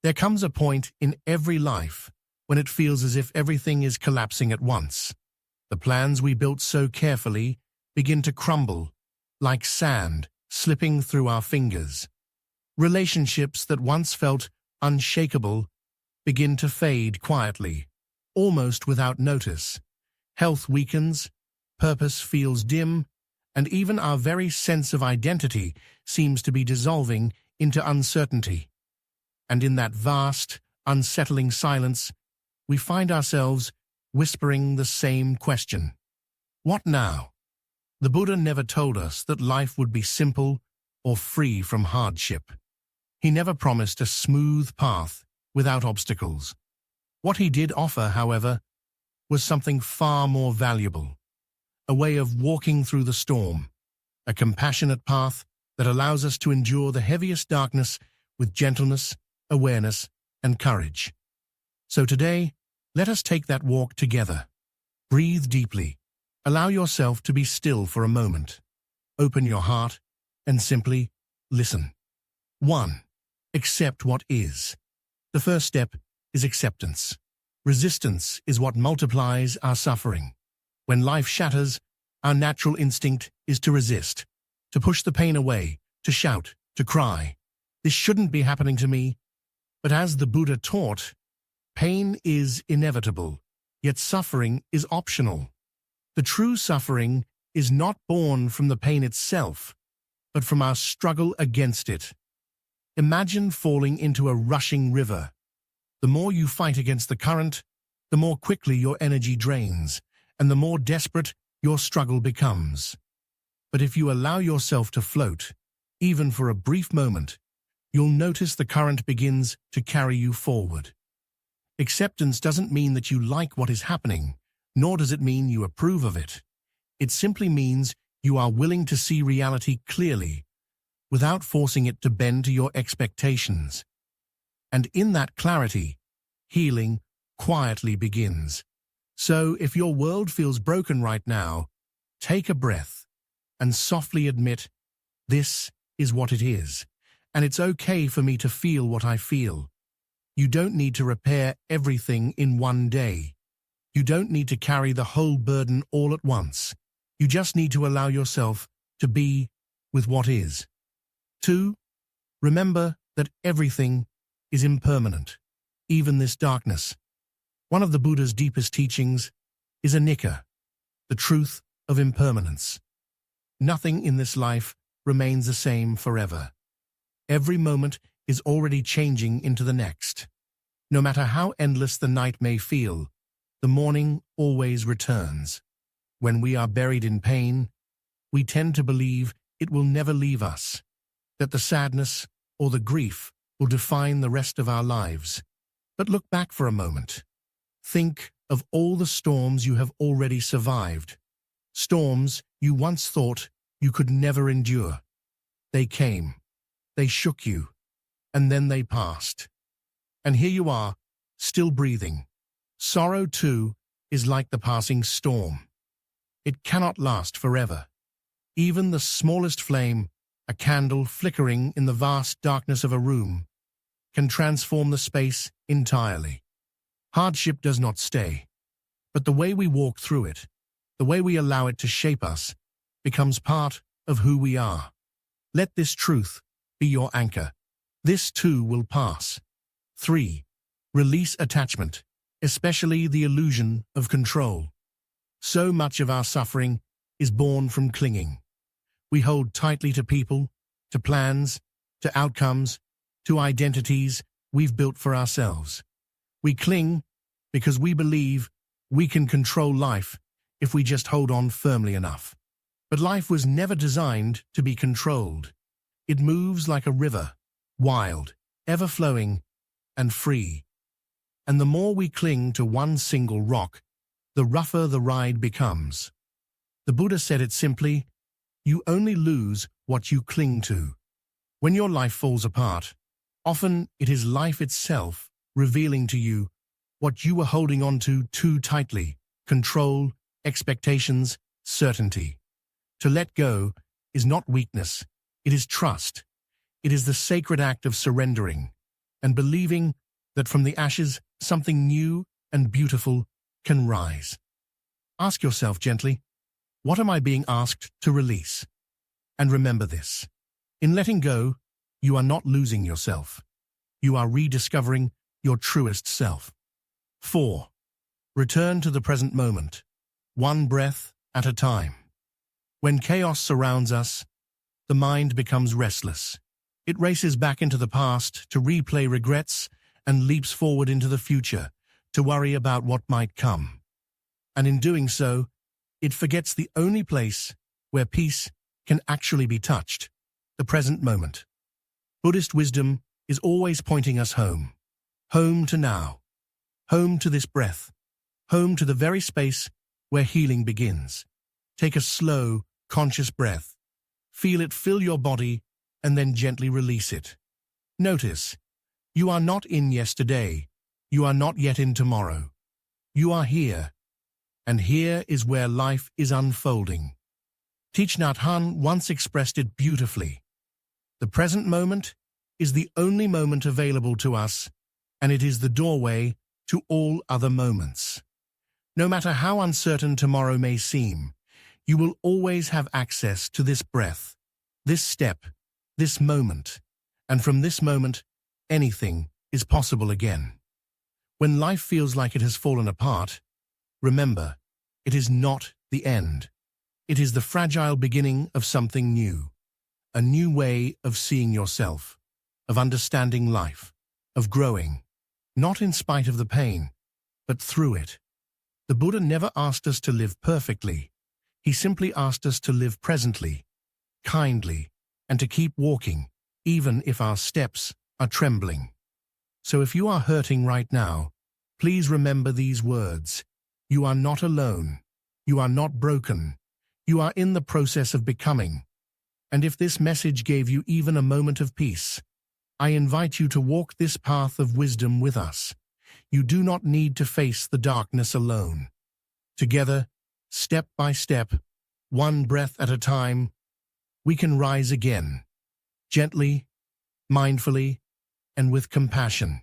There comes a point in every life when it feels as if everything is collapsing at once. The plans we built so carefully begin to crumble, like sand slipping through our fingers. Relationships that once felt unshakable begin to fade quietly, almost without notice. Health weakens, purpose feels dim, and even our very sense of identity seems to be dissolving into uncertainty. And in that vast, unsettling silence, we find ourselves whispering the same question. What now? The Buddha never told us that life would be simple or free from hardship. He never promised a smooth path without obstacles. What he did offer, however, was something far more valuable, a way of walking through the storm, a compassionate path that allows us to endure the heaviest darkness with gentleness, awareness, and courage. So today, let us take that walk together. Breathe deeply. Allow yourself to be still for a moment. Open your heart and simply listen. 1. Accept what is. The first step is acceptance. Resistance is what multiplies our suffering. When life shatters, our natural instinct is to resist, to push the pain away, to shout, to cry. This shouldn't be happening to me. But as the Buddha taught, pain is inevitable, yet suffering is optional. The true suffering is not born from the pain itself, but from our struggle against it. Imagine falling into a rushing river. The more you fight against the current, the more quickly your energy drains, and the more desperate your struggle becomes. But if you allow yourself to float, even for a brief moment, you'll notice the current begins to carry you forward. Acceptance doesn't mean that you like what is happening, nor does it mean you approve of it. It simply means you are willing to see reality clearly, without forcing it to bend to your expectations. And in that clarity, healing quietly begins. So if your world feels broken right now, take a breath and softly admit, this is what it is, and it's okay for me to feel what I feel. You don't need to repair everything in one day. You don't need to carry the whole burden all at once. You just need to allow yourself to be with what is. 2. Remember that everything is impermanent, even this darkness. One of the Buddha's deepest teachings is anicca, the truth of impermanence. Nothing in this life remains the same forever. Every moment is already changing into the next. No matter how endless the night may feel, the morning always returns. When we are buried in pain, we tend to believe it will never leave us, that the sadness or the grief will define the rest of our lives. But look back for a moment. Think of all the storms you have already survived. Storms you once thought you could never endure. They came, they shook you, and then they passed. And here you are, still breathing. Sorrow, too, is like the passing storm. It cannot last forever. Even the smallest flame, a candle flickering in the vast darkness of a room, can transform the space entirely. Hardship does not stay, but the way we walk through it, the way we allow it to shape us, becomes part of who we are. Let this truth be your anchor. This too will pass. 3. Release attachment, especially the illusion of control. So much of our suffering is born from clinging. We hold tightly to people, to plans, to outcomes, to identities we've built for ourselves. We cling because we believe we can control life if we just hold on firmly enough. But life was never designed to be controlled. It moves like a river, wild, ever-flowing, and free. And the more we cling to one single rock, the rougher the ride becomes. The Buddha said it simply, you only lose what you cling to. When your life falls apart, often it is life itself revealing to you what you were holding on to too tightly: control, expectations, certainty. To let go is not weakness, it is trust. It is the sacred act of surrendering. and believing that from the ashes something new and beautiful can rise. Ask yourself gently, what am I being asked to release? And remember this, in letting go, you are not losing yourself. You are rediscovering your truest self. 4. Return to the present moment, one breath at a time. When chaos surrounds us, the mind becomes restless. It races back into the past to replay regrets and leaps forward into the future to worry about what might come. And in doing so, it forgets the only place where peace can actually be touched, the present moment. Buddhist wisdom is always pointing us home. Home to now. Home to this breath. Home to the very space where healing begins. Take a slow, conscious breath. Feel it fill your body and then gently release it. Notice, you are not in yesterday. You are not yet in tomorrow. You are here. And here is where life is unfolding. Thich Nhat Hanh once expressed it beautifully. The present moment is the only moment available to us, and it is the doorway to all other moments. No matter how uncertain tomorrow may seem, you will always have access to this breath, this step, this moment, and from this moment, anything is possible again. When life feels like it has fallen apart, remember, it is not the end. It is the fragile beginning of something new, a new way of seeing yourself, of understanding life, of growing, not in spite of the pain, but through it. The Buddha never asked us to live perfectly. He simply asked us to live presently, kindly, and to keep walking, even if our steps are trembling. So if you are hurting right now, please remember these words. You are not alone. You are not broken. You are in the process of becoming. And if this message gave you even a moment of peace, I invite you to walk this path of wisdom with us. You do not need to face the darkness alone. Together, step by step, one breath at a time, we can rise again, gently, mindfully, and with compassion.